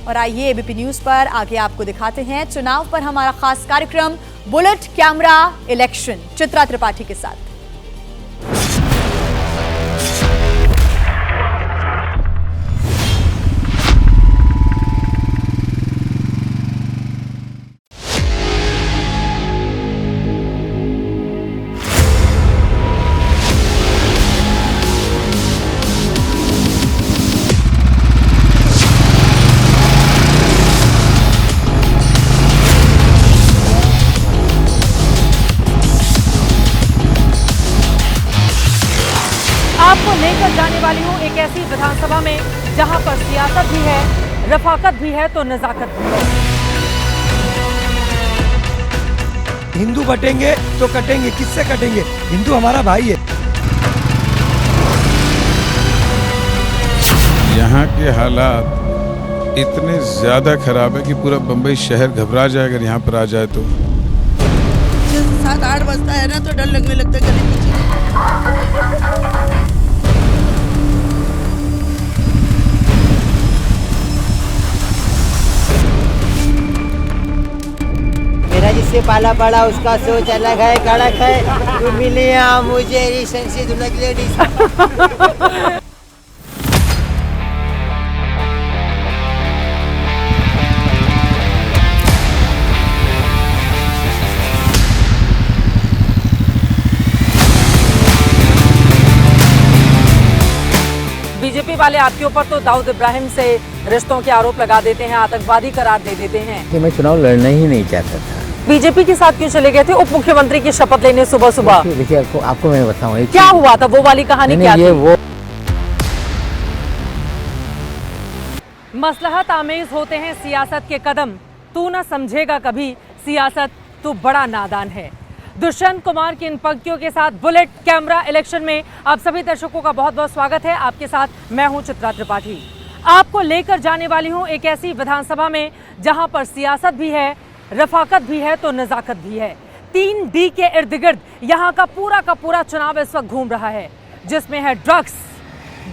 और आइए ABP news पर आगे आपको दिखाते हैं चुनाव पर हमारा खास कार्यक्रम bullet camera election Chitra Tripathi के साथ। आपको लेकर जाने वाली हूं एक ऐसी विधानसभा में जहां पर सियासत भी है, रफाकत भी है तो नजाकत भी है। हिंदू बटेंगे तो कटेंगे, किससे कटेंगे? हिंदू हमारा भाई है। यहाँ के हालात इतने ज्यादा खराब है कि पूरा बंबई शहर घबरा जाए अगर यहाँ पर आ जाए तो। 7-8 बजता है ना तो डर लगने लगता है गली पीछे। मेरा जिससे पाला पड़ा उसका सोच अलग है, कड़क है। तू मिले मुझे रिलेशनशिप लेडीज। बीजेपी वाले आपके ऊपर तो दाऊद इब्राहिम से रिश्तों के आरोप लगा देते हैं, आतंकवादी करार दे देते हैं कि मैं चुनाव लड़ना ही नहीं चाहता था। बीजेपी के साथ क्यों चले गए थे उप मुख्यमंत्री की शपथ लेने सुबह सुबह? देखिए आपको मैं बताऊं क्या हुआ था, वो वाली कहानी क्या थी? वो मसलहत आमेज होते हैं सियासत के कदम, तू न समझेगा कभी सियासत, तू बड़ा नादान है। दुष्यंत कुमार की इन पंक्तियों के साथ बुलेट कैमरा इलेक्शन में आप सभी दर्शकों का बहुत बहुत स्वागत है। आपके साथ मैं हूं चित्रा त्रिपाठी। आपको लेकर जाने वाली हूं एक ऐसी विधानसभा में जहां पर सियासत भी है, रफाकत भी है तो नजाकत भी है। 3D के इर्द गिर्द यहाँ का पूरा चुनाव इस वक्त घूम रहा है, जिसमें है ड्रग्स,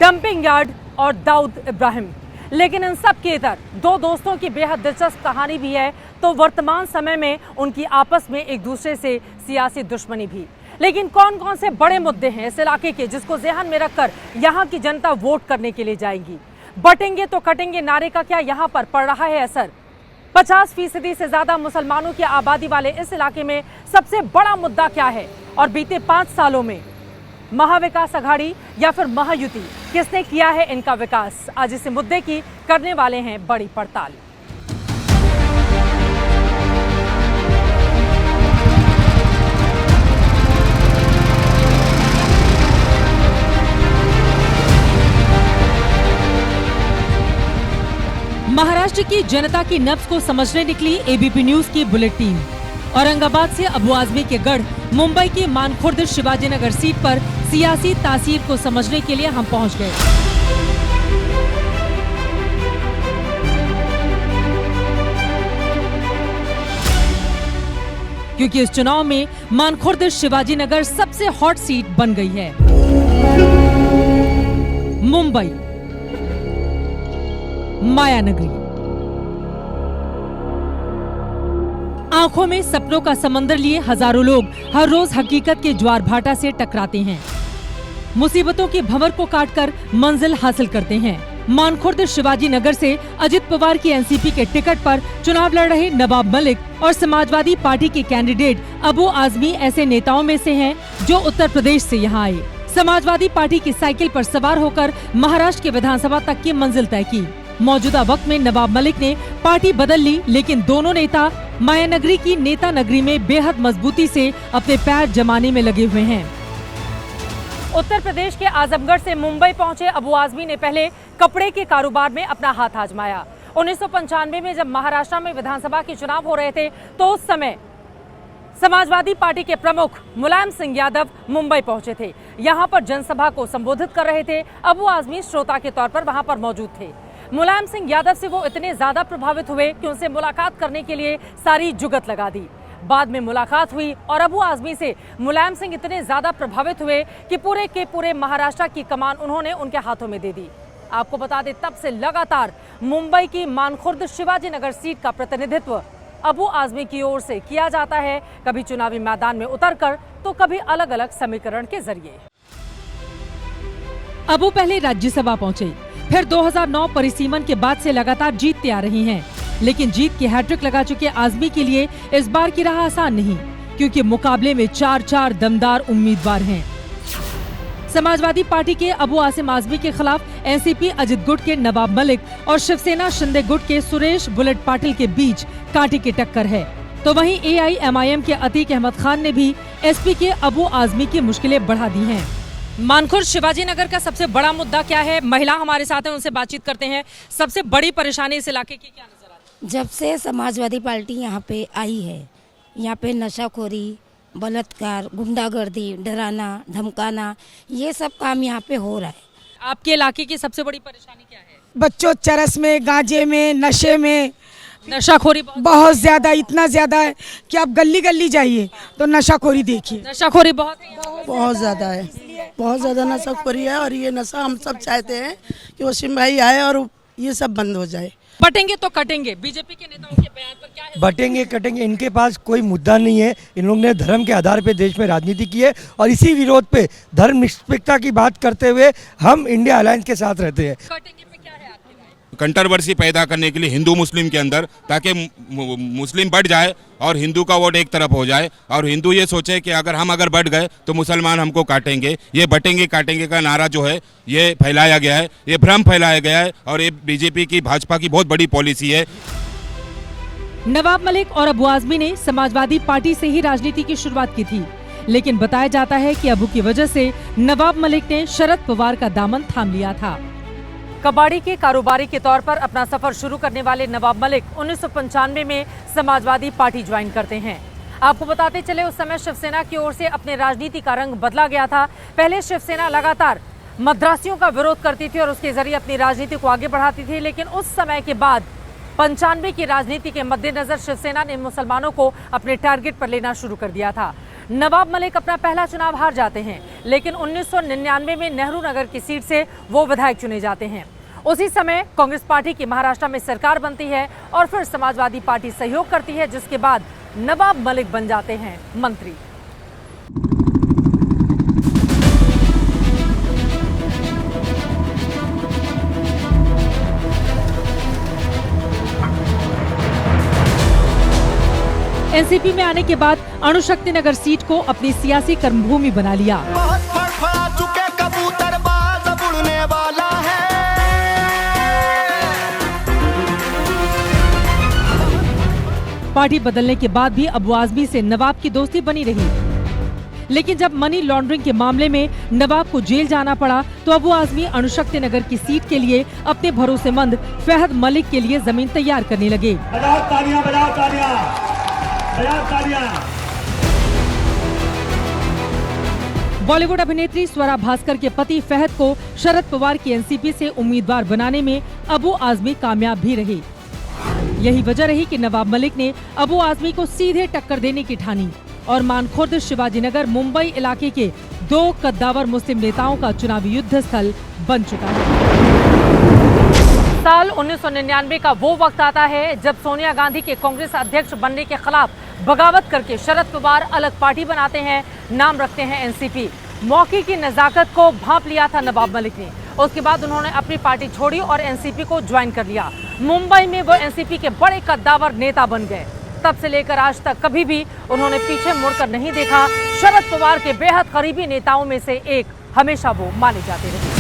डंपिंग यार्ड और दाऊद इब्राहिम। लेकिन इन सब के इधर दो दोस्तों की बेहद दिलचस्प कहानी भी है, तो वर्तमान समय में उनकी आपस में एक दूसरे से सियासी दुश्मनी भी। लेकिन कौन कौन से बड़े मुद्दे हैं इस इलाके के जिसको ज़हन में रखकर यहाँ की जनता वोट करने के लिए जाएगी? बटेंगे तो कटेंगे नारे का क्या यहाँ पर पड़ रहा है असर? 50% से ज्यादा मुसलमानों की आबादी वाले इस इलाके में सबसे बड़ा मुद्दा क्या है? और बीते 5 सालों में महाविकास अघाड़ी या फिर महायुति किसने किया है इनका विकास? आज इस मुद्दे की करने वाले हैं बड़ी पड़ताल। महाराष्ट्र की जनता की नब्ज को समझने निकली एबीपी न्यूज की बुलेट टीम। औरंगाबाद से अबू आजमी के गढ़, मुंबई की मानखुर्द शिवाजीनगर सीट पर सियासी तासीर को समझने के लिए हम पहुंच गए। क्योंकि इस चुनाव में मानखुर्द शिवाजीनगर सबसे हॉट सीट बन गई है। मुंबई मायानगरी, आंखों में सपनों का समंदर लिए हजारों लोग हर रोज हकीकत के ज्वार भाटा से टकराते हैं, मुसीबतों के भंवर को काटकर मंजिल हासिल करते हैं। मानखुर्द शिवाजीनगर से अजित पवार की एनसीपी के टिकट पर चुनाव लड़ रहे नवाब मलिक और समाजवादी पार्टी के कैंडिडेट अबू आजमी ऐसे नेताओं में से हैं जो उत्तर प्रदेश से यहां आए, समाजवादी पार्टी की साइकिल पर सवार होकर महाराष्ट्र के विधानसभा तक की मंजिल तय की। मौजूदा वक्त में नवाब मलिक ने पार्टी बदल ली, लेकिन दोनों नेता मायानगरी की नेता नगरी में बेहद मजबूती से अपने पैर जमाने में लगे हुए हैं। उत्तर प्रदेश के आजमगढ़ से मुंबई पहुंचे अबू आजमी ने पहले कपड़े के कारोबार में अपना हाथ आजमाया। 1995 में जब महाराष्ट्र में विधानसभा के चुनाव हो रहे थे तो उस समय समाजवादी पार्टी के प्रमुख मुलायम सिंह यादव मुंबई पहुंचे थे। यहां पर जनसभा को संबोधित कर रहे थे। अबू आजमी श्रोता के तौर पर वहां पर मौजूद थे। मुलायम सिंह यादव से वो इतने ज्यादा प्रभावित हुए कि उनसे मुलाकात करने के लिए सारी जुगत लगा दी। बाद में मुलाकात हुई और अबू आजमी से मुलायम सिंह इतने ज्यादा प्रभावित हुए कि पूरे के पूरे महाराष्ट्र की कमान उन्होंने उनके हाथों में दे दी। आपको बता दें, तब से लगातार मुंबई की मानखुर्द शिवाजी नगर सीट का प्रतिनिधित्व अबू आजमी की ओर से किया जाता है, कभी चुनावी मैदान में उतरकर तो कभी अलग अलग समीकरण के जरिए। अबू पहले राज्यसभा पहुंचे, फिर 2009 परिसीमन के बाद से लगातार जीतते आ रही हैं। लेकिन जीत की हैट्रिक लगा चुके आजमी के लिए इस बार की राह आसान नहीं, क्योंकि मुकाबले में 4 दमदार उम्मीदवार हैं। समाजवादी पार्टी के अबू आसिम आजमी के खिलाफ एनसीपी अजित गुट के नवाब मलिक और शिवसेना शिंदे गुट के सुरेश बुलेट पाटिल के बीच कांटे की टक्कर है। तो वहीं एआईएमआईएम के अतीक अहमद खान ने भी एसपी के अबू आजमी की मुश्किलें बढ़ा दी हैं। मानखुर्द शिवाजी नगर का सबसे बड़ा मुद्दा क्या है? महिला हमारे साथ है, उनसे बातचीत करते हैं। सबसे बड़ी परेशानी इस इलाके की क्या नजर आती है? जब से समाजवादी पार्टी यहाँ पे आई है, यहाँ पे नशाखोरी, बलात्कार, गुंडागर्दी, डराना, धमकाना, ये सब काम यहाँ पे हो रहा है। आपके इलाके की सबसे बड़ी परेशानी क्या है? बच्चों चरस में, गांजे में, नशे में, नशाखोरी बहुत ज्यादा, इतना ज्यादा है कि आप गली गली जाइए तो नशाखोरी देखिए। नशाखोरी बहुत है, बहुत ज़्यादा है, बहुत ज़्यादा नशाखोरी है। और ये नशा हम सब चाहते हैं कि वसीम भाई आए और ये सब बंद हो जाए। बटेंगे तो कटेंगे, बीजेपी के नेताओं के बयान पर क्या है? बटेंगे कटेंगे, इनके पास कोई मुद्दा नहीं है। इन लोगों ने धर्म के आधार पे देश में राजनीति की है और इसी विरोध पे धर्म निष्पक्षता की बात करते हुए हम इंडिया अलायंस के साथ रहते हैं। कटेंगे पे क्या है आपकी राय? कंट्रोवर्सी पैदा करने के लिए हिंदू मुस्लिम के अंदर, ताकि मुस्लिम बढ़ जाए और हिंदू का वोट एक तरफ हो जाए और हिंदू ये सोचे कि अगर बढ़ गए तो मुसलमान हमको काटेंगे। ये बटेंगे काटेंगे का नारा जो है ये फैलाया गया है, ये भ्रम फैलाया गया है और ये बीजेपी की, भाजपा की बहुत बड़ी पॉलिसी है। नवाब मलिक और अबू आजमी ने समाजवादी पार्टी से ही राजनीति की शुरुआत की थी, लेकिन बताया जाता है कि अबू की वजह से नवाब मलिक ने शरद पवार का दामन थाम लिया था। कबाड़ी के कारोबारी के तौर पर अपना सफर शुरू करने वाले नवाब मलिक 1995 में समाजवादी पार्टी ज्वाइन करते हैं। आपको बताते चले, उस समय शिवसेना की ओर से अपने राजनीति का रंग बदला गया था। पहले शिवसेना लगातार मद्रासियों का विरोध करती थी और उसके जरिए अपनी राजनीति को आगे बढ़ाती थी, लेकिन उस समय के बाद 95 की राजनीति के मद्देनजर शिवसेना ने मुसलमानों को अपने टारगेट पर लेना शुरू कर दिया था। नवाब मलिक अपना पहला चुनाव हार जाते हैं, लेकिन 1999 में नेहरू नगर की सीट से वो विधायक चुने जाते हैं। उसी समय कांग्रेस पार्टी की महाराष्ट्र में सरकार बनती है और फिर समाजवादी पार्टी सहयोग करती है, जिसके बाद नवाब मलिक बन जाते हैं मंत्री। एनसीपी में आने के बाद अणुशक्ति नगर सीट को अपनी सियासी कर्मभूमि बना लिया। बहुत फड़फड़ा चुके कबूतर बाज अब उड़ने वाला है। पार्टी बदलने के बाद भी अबू आजमी से नवाब की दोस्ती बनी रही, लेकिन जब मनी लॉन्ड्रिंग के मामले में नवाब को जेल जाना पड़ा तो अबू आजमी अणुशक्ति नगर की सीट के लिए अपने भरोसेमंद फहद मलिक के लिए जमीन तैयार करने लगे। बॉलीवुड अभिनेत्री स्वरा भास्कर के पति फहद को शरद पवार की एनसीपी से उम्मीदवार बनाने में अबू आजमी कामयाब भी रही। यही वजह रही कि नवाब मलिक ने अबू आजमी को सीधे टक्कर देने की ठानी और मानखुर्द शिवाजी नगर मुंबई इलाके के 2 कद्दावर मुस्लिम नेताओं का चुनावी युद्ध स्थल बन चुका है। साल 1999 का वो वक्त आता है जब सोनिया गांधी के कांग्रेस अध्यक्ष बनने के खिलाफ बगावत करके शरद पवार अलग पार्टी बनाते हैं, नाम रखते हैं एनसीपी। मौके की नजाकत को भांप लिया था नवाब मलिक ने। उसके बाद उन्होंने अपनी पार्टी छोड़ी और एनसीपी को ज्वाइन कर लिया। मुंबई में वो एनसीपी के बड़े कद्दावर नेता बन गए। तब से लेकर आज तक कभी भी उन्होंने पीछे मुड़कर नहीं देखा। शरद पवार के बेहद करीबी नेताओं में से एक हमेशा वो माने जाते रहे।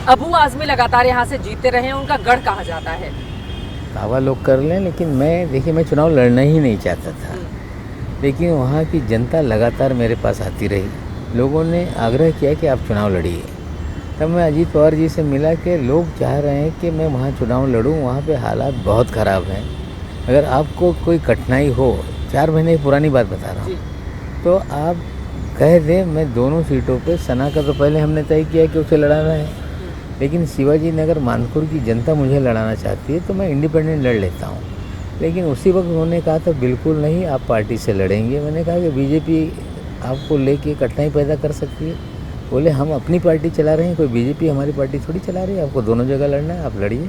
अबू आजमी लगातार यहाँ से जीतते रहे, उनका गढ़ कहा जाता है। दावा लोग कर लें, लेकिन मैं चुनाव लड़ना ही नहीं चाहता था, लेकिन वहाँ की जनता लगातार मेरे पास आती रही। लोगों ने आग्रह किया कि आप चुनाव लड़िए। तब मैं अजीत पवार जी से मिला कि लोग चाह रहे हैं कि मैं वहाँ चुनाव लड़ूँ, वहाँ पे हालात बहुत ख़राब हैं। अगर आपको कोई कठिनाई हो, 4 महीने पुरानी बात बता रहा हूँ, तो आप कह दें। मैं दोनों सीटों पे, सना का तो पहले हमने तय किया कि उसे लड़ाना है, लेकिन शिवाजी नगर मानखुर्द की जनता मुझे लड़ाना चाहती है तो मैं इंडिपेंडेंट लड़ लेता हूँ। लेकिन उसी वक्त उन्होंने कहा था बिल्कुल नहीं, आप पार्टी से लड़ेंगे। मैंने कहा कि बीजेपी आपको लेके कठिनाई पैदा कर सकती है। बोले हम अपनी पार्टी चला रहे हैं, कोई बीजेपी हमारी पार्टी थोड़ी चला रही है, आपको दोनों जगह लड़ना है, आप लड़िए।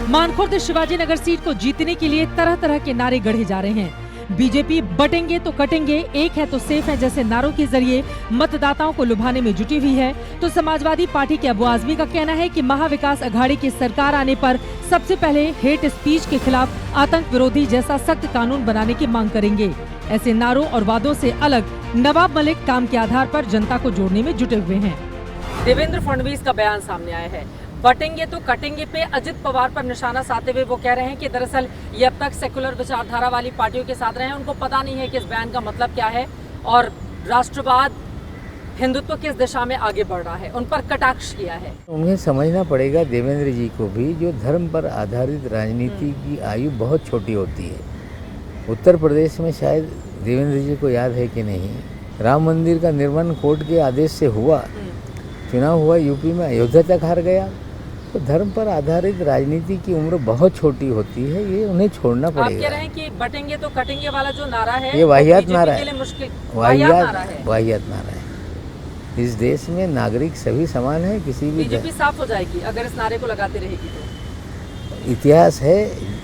मानखुर्द शिवाजी नगर सीट को जीतने के लिए तरह तरह के नारे गढ़े जा रहे हैं। बीजेपी बटेंगे तो कटेंगे, एक है तो सेफ है जैसे नारों के जरिए मतदाताओं को लुभाने में जुटी हुई है, तो समाजवादी पार्टी के अबू आजमी का कहना है कि महाविकास अघाड़ी की सरकार आने पर सबसे पहले हेट स्पीच के खिलाफ आतंक विरोधी जैसा सख्त कानून बनाने की मांग करेंगे। ऐसे नारों और वादों से अलग नवाब मलिक काम के आधार पर जनता को जोड़ने में जुटे हुए हैं। देवेंद्र फडणवीस का बयान सामने आया है, बटेंगे तो कटेंगे पे अजित पवार पर निशाना साधते हुए वो कह रहे हैं कि दरअसल ये अब तक सेकुलर विचारधारा वाली पार्टियों के साथ रहे हैं, उनको पता नहीं है कि इस बयान का मतलब क्या है और राष्ट्रवाद हिंदुत्व किस दिशा में आगे बढ़ रहा है, उन पर कटाक्ष किया है। उन्हें समझना पड़ेगा देवेंद्र जी को भी, जो धर्म पर आधारित राजनीति की आयु बहुत छोटी होती है। उत्तर प्रदेश में शायद देवेंद्र जी को याद है कि नहीं, राम मंदिर का निर्माण कोर्ट के आदेश से हुआ, चुनाव हुआ, यूपी में अयोध्या तक हार गया। तो धर्म पर आधारित राजनीति की उम्र बहुत छोटी होती है, ये उन्हें छोड़ना पड़ेगा। आप कह रहे हैं कि बटेंगे तो कटेंगे वाला जो नारा है ये वाहियात नारा है, वाहियात नारा है। इस देश में नागरिक सभी समान है, किसी भी बीजेपी साफ हो जाएगी अगर इस नारे को लगाते रहेगी तो। इतिहास है,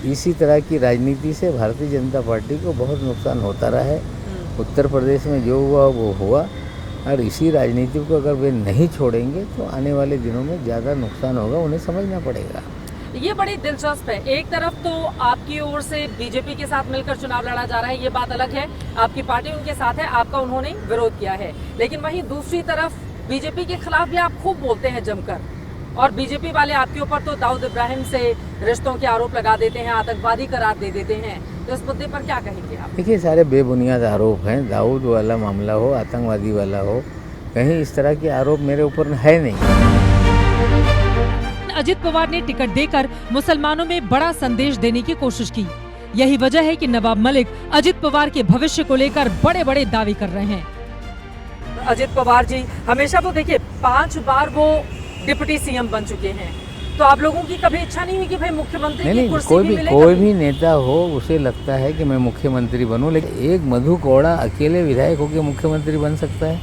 इसी तरह की राजनीति से भारतीय जनता पार्टी को बहुत नुकसान होता रहा है। उत्तर प्रदेश में जो हुआ वो हुआ, और इसी राजनीति को अगर वे नहीं छोड़ेंगे तो आने वाले दिनों में ज़्यादा नुकसान होगा, उन्हें समझना पड़ेगा। ये बड़ी दिलचस्प है, एक तरफ तो आपकी ओर से बीजेपी के साथ मिलकर चुनाव लड़ा जा रहा है, ये बात अलग है, आपकी पार्टी उनके साथ है, आपका उन्होंने विरोध किया है, लेकिन वहीं दूसरी तरफ बीजेपी के खिलाफ भी आप खूब बोलते हैं जमकर, और बीजेपी वाले आपके ऊपर तो दाऊद इब्राहिम से रिश्तों के आरोप लगा देते हैं, आतंकवादी करार दे देते हैं, तो इस मुद्दे पर क्या कहेंगे आप? देखिए, सारे बेबुनियाद आरोप हैं, दाऊद वाला मामला हो, आतंकवादी वाला हो, कहीं इस तरह के आरोप मेरे ऊपर है नहीं। अजित पवार ने टिकट देकर मुसलमानों में बड़ा संदेश देने की कोशिश की, यही वजह है कि नवाब मलिक अजित पवार के भविष्य को लेकर बड़े बड़े दावे कर रहे हैं। अजित पवार जी हमेशा वो देखिए 5 बार वो डिप्टी सीएम बन चुके हैं, तो आप लोगों की कभी इच्छा नहीं हुई कि भाई मुख्यमंत्री की कुर्सी भी मिले? कोई भी नेता हो उसे लगता है कि मैं मुख्यमंत्री बनूं, लेकिन एक मधु कोड़ा अकेले विधायक होकर मुख्यमंत्री बन सकता है,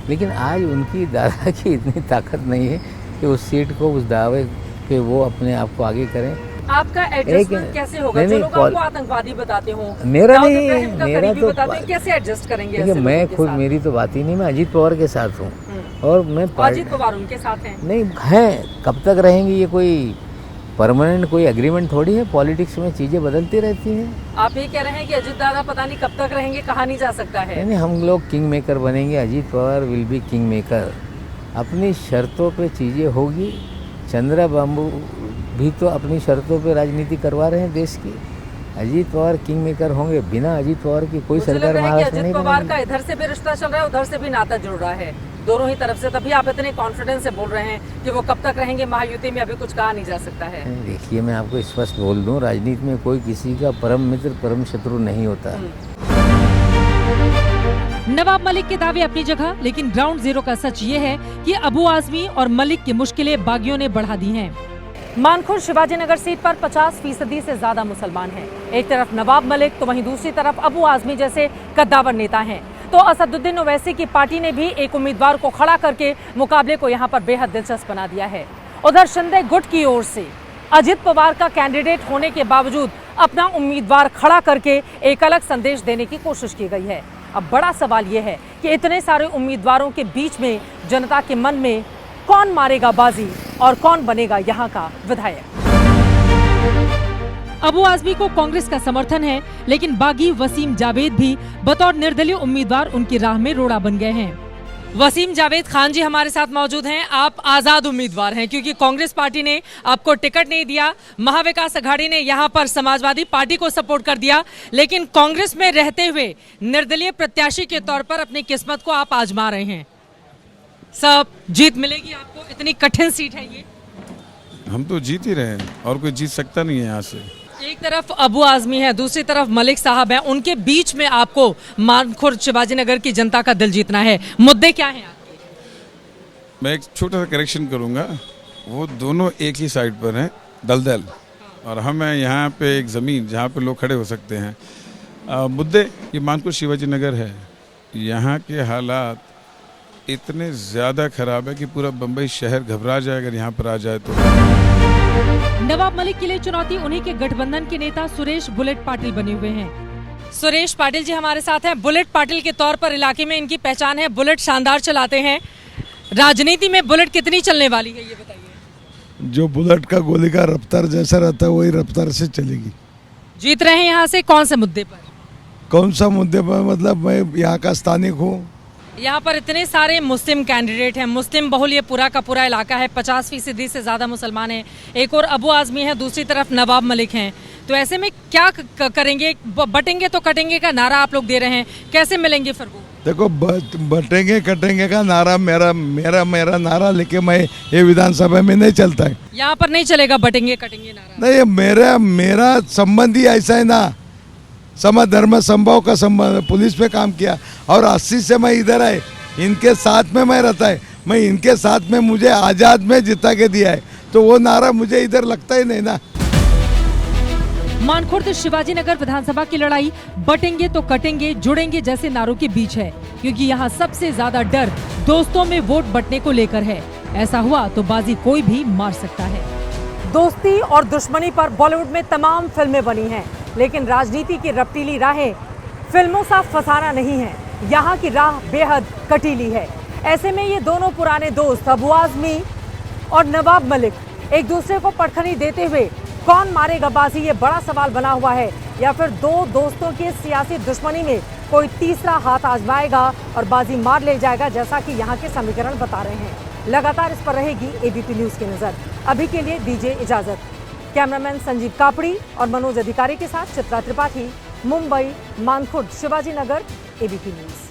लेकिन आज उनकी दादा की इतनी ताकत नहीं है कि उस सीट को, उस दावे पे वो अपने आप को आगे करें। आपका एडजस्टमेंट कैसे होगा? जो लोग आपको आतंकवादी बताते हो, मेरा नहीं, मेरा तो कैसे एडजस्ट करेंगे? देखिए, मैं खुद, मेरी तो बात ही नहीं, मैं अजीत पवार के साथ हूँ और मैं अजीत पवार उनके साथ हैं। नहीं है, कब तक रहेंगे, ये कोई परमानेंट कोई एग्रीमेंट थोड़ी है, पॉलिटिक्स में चीजें बदलती रहती हैं। आप ये कह रहे हैं कि अजीत दादा पता नहीं कब तक रहेंगे, कहा नहीं जा सकता है। नहीं, हम लोग किंग मेकर बनेंगे, Ajit Pawar will be king maker, अपनी शर्तों पे चीजें होगी। चंद्रा बाबू भी तो अपनी शर्तों पे राजनीति करवा रहे हैं देश की, अजीत पवार किंग मेकर होंगे, बिना अजीत पवार की कोई सरकार महाराष्ट्र में नहीं बनेगी। पवार का इधर से भी रिश्ता चल रहा है, उधर से भी नाता जुड़ रहा है, दोनों ही तरफ से, तभी आप इतने कॉन्फिडेंस से बोल रहे हैं कि वो कब तक रहेंगे महायुति में, अभी कुछ कहा नहीं जा सकता है। देखिए, मैं आपको स्पष्ट बोल दूं, राजनीति में कोई किसी का परम मित्र परम शत्रु नहीं होता। नवाब मलिक के दावे अपनी जगह, लेकिन ग्राउंड जीरो का सच ये है कि अबू आजमी और मलिक की मुश्किलें बागियों ने बढ़ा दी हैं। मानखुर्द शिवाजीनगर सीट पर 50% से ज्यादा मुसलमान हैं। एक तरफ नवाब मलिक तो वहीं दूसरी तरफ अबू आजमी जैसे कद्दावर नेता हैं। तो असदुद्दीन ओवैसी की पार्टी ने भी एक उम्मीदवार को खड़ा करके मुकाबले को यहां पर बेहद दिलचस्प बना दिया है। उधर शिंदे गुट की ओर से अजित पवार का कैंडिडेट होने के बावजूद अपना उम्मीदवार खड़ा करके एक अलग संदेश देने की कोशिश की गई है। अब बड़ा सवाल यह है कि इतने सारे उम्मीदवारों के बीच में जनता के मन में कौन मारेगा बाजी और कौन बनेगा यहाँ का विधायक। अबू आजमी को कांग्रेस का समर्थन है, लेकिन बागी वसीम जावेद भी बतौर निर्दलीय उम्मीदवार उनकी राह में रोड़ा बन गए हैं। वसीम जावेद खान जी हमारे साथ मौजूद हैं। आप आजाद उम्मीदवार हैं क्योंकि कांग्रेस पार्टी ने आपको टिकट नहीं दिया, महाविकास अघाड़ी ने यहाँ पर समाजवादी पार्टी को सपोर्ट कर दिया, लेकिन कांग्रेस में रहते हुए निर्दलीय प्रत्याशी के तौर पर अपनी किस्मत को आप आजमा रहे हैं। सब जीत मिलेगी आपको, इतनी कठिन सीट है ये। हम तो जीत ही रहे हैं और कोई जीत सकता नहीं है यहाँ से। एक तरफ अबू आजमी है, दूसरी तरफ मलिक साहब हैं, उनके बीच में आपको मानखुर्द शिवाजीनगर की जनता का दिल जीतना है। मुद्दे क्या हैं आपके? मैं एक छोटा सा करेक्शन करूँगा, वो दोनों एक ही साइड पर हैं, दलदल, और हम हैं यहाँ पे एक ज़मीन जहाँ पे लोग खड़े हो सकते हैं। मुद्दे ये मानपुर शिवाजी नगर है, यहाँ के हालात इतने ज़्यादा ख़राब है कि पूरा बम्बई शहर घबरा जाए अगर यहाँ पर आ जाए तो। नवाब मलिक के लिए चुनौती उन्हीं के गठबंधन के नेता सुरेश बुलेट पाटिल बने हुए हैं। सुरेश पाटिल जी हमारे साथ हैं। बुलेट पाटिल के तौर पर इलाके में इनकी पहचान है, बुलेट शानदार चलाते हैं। राजनीति में बुलेट कितनी चलने वाली है ये बताइए। जो बुलेट का गोली का रफ्तार जैसा रहता है वही रफ्तार से चलेगी। जीत रहे हैं यहाँ से कौन से मुद्दे पर? कौन सा मुद्दे पर? मतलब मैं यहाँ का स्थानिक हूँ। यहाँ पर इतने सारे मुस्लिम कैंडिडेट हैं, मुस्लिम बहुल ये पूरा का पूरा इलाका है, 50% से ज़्यादा मुसलमान हैं, एक और अबू आज़मी है, दूसरी तरफ नवाब मलिक हैं। तो ऐसे में क्या करेंगे? बटेंगे तो कटेंगे का नारा आप लोग दे रहे हैं, कैसे मिलेंगे फिर वो? देखो बटेंगे कटेंगे का नारा मेरा नारा लेके मैं ये विधानसभा में नहीं चलता है। यहाँ पर नहीं चलेगा बटेंगे कटेंगे नारा। नहीं, मेरा संबंध ही ऐसा है ना, सम धर्म संभव का संबंध। पुलिस पे काम किया और 80 से मैं इधर आए, इनके साथ में मैं रहता है, मैं इनके साथ में मुझे आज़ाद में जिता के दिया है, तो वो नारा मुझे इधर लगता ही नहीं ना। मानखुर्द शिवाजी नगर विधानसभा की लड़ाई बटेंगे तो कटेंगे जुड़ेंगे जैसे नारों के बीच है, क्योंकि यहाँ सबसे ज्यादा डर दोस्तों में वोट बंटने को लेकर है। ऐसा हुआ तो बाजी कोई भी मार सकता है। दोस्ती और दुश्मनी पर बॉलीवुड में तमाम फिल्में बनी हैं, लेकिन राजनीति की रपटीली राहें फिल्मों सा फसाना नहीं है। यहाँ की राह बेहद कटीली है। ऐसे में ये दोनों पुराने दोस्त अबू आज़मी और नवाब मलिक एक दूसरे को पटखनी देते हुए कौन मारेगा बाजी, ये बड़ा सवाल बना हुआ है। या फिर दो दोस्तों की सियासी दुश्मनी में कोई तीसरा हाथ आजमाएगा और बाजी मार ले जाएगा, जैसा कि यहाँ के समीकरण बता रहे हैं। लगातार इस पर रहेगी एबीपी न्यूज़ की नज़र। अभी के लिए दीजिए इजाज़त। कैमरामैन संजीव कापड़ी और मनोज अधिकारी के साथ चित्रा त्रिपाठी, मुंबई, मानखुर्द, शिवाजी नगर, एबीपी न्यूज़।